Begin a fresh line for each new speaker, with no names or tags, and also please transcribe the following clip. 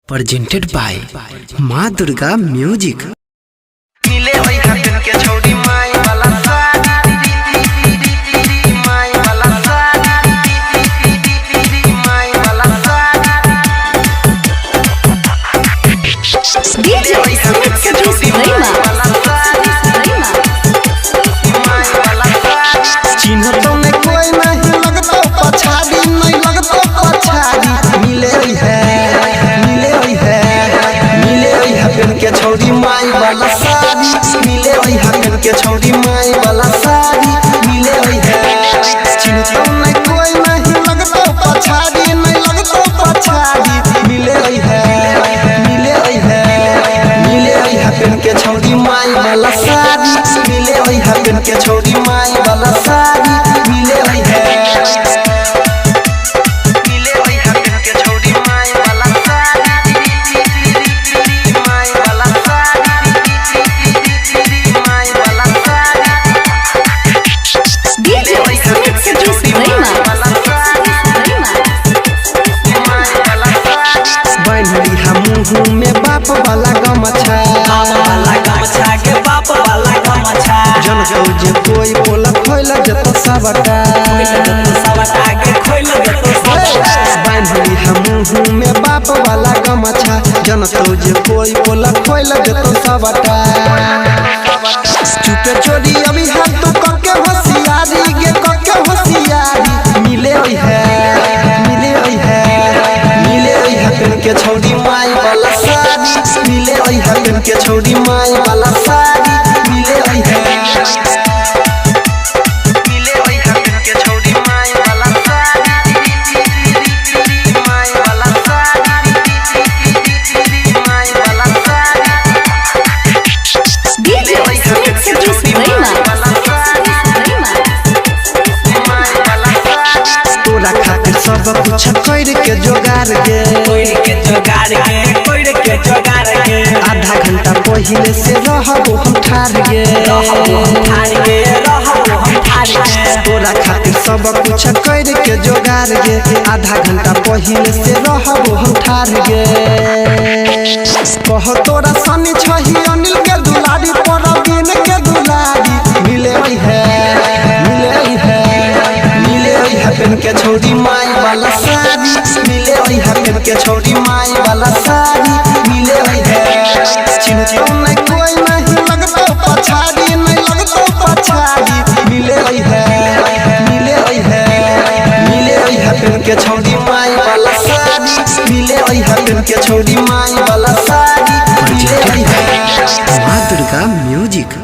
presented by माँ Durga music.
मिले वही हटन के छोड़ी माई वाला साड़ी माई वाला साड़ी माई वाला sari
DJ Smith Sujit Rema
चिन्ह तो में कोई नहीं लगता पछाड़ी नहीं लगता पछाड़ी मिले वही है हटन के छोड़ी माई वाला साड़ी मिले वही हटन के छोड़ी माई वाला साड़ी मिले वही है चिन्ह तो में कोई नहीं लगता पछाड़ी नहीं लगता पछाड़ी मिले वही है हटन के छोड़ी माई वाला साड़ी मिले वही हटन के छोड़ी माई वाला साड़ी मिले वही है मिले वही हटन के छोड़ी माई वाला साड़ी माई वाला साड़ी माई वाला sari
DJ Smith Sujit Rema
बनरी हम में बाप वाला गमछा जन जे कोई बोला खोल जत सबटा बनरी हम में बाप वाला गमछा जन जे कोई बोला खोल जत सबटा चुपे चोरी अभी हाथ तो करके होशियारी गे करके होशियारी मिले वही है हटन के छोड़ी माई वाला साड़ी मिले वही हटन के छोड़ी माई वाला साड़ी मिले वही है मिले वही हटन के छोड़ी माई वाला साड़ी माई वाला साड़ी माई वाला sari
DJ Smith Sujit Rema
तोरा खातिर सब कुछ कर के जोगार के आधा घंटा पहले से रहबो हम ठार गे तोरा खातिर सब कुछ कर के जोगार गे आधा घंटा पहले से रहबो हम ठार गे कह तोरा सनी छही अनिल के दुलारी परवीन के दुलारी मिले वही है हटन के छोड़ी माई वाला साड़ी मिले वही हटन के छोड़ी माई वाला साड़ी मिले वही है चिन्ह तो में कोई नहीं लगता पछाड़ी नहीं लगता पछाड़ी मिले वही है हटन के छोड़ी माई वाला साड़ी मिले वही हटन के छोड़ी माई वाला साड़ी मिले वही है
माँ दुर्गा म्यूजिक।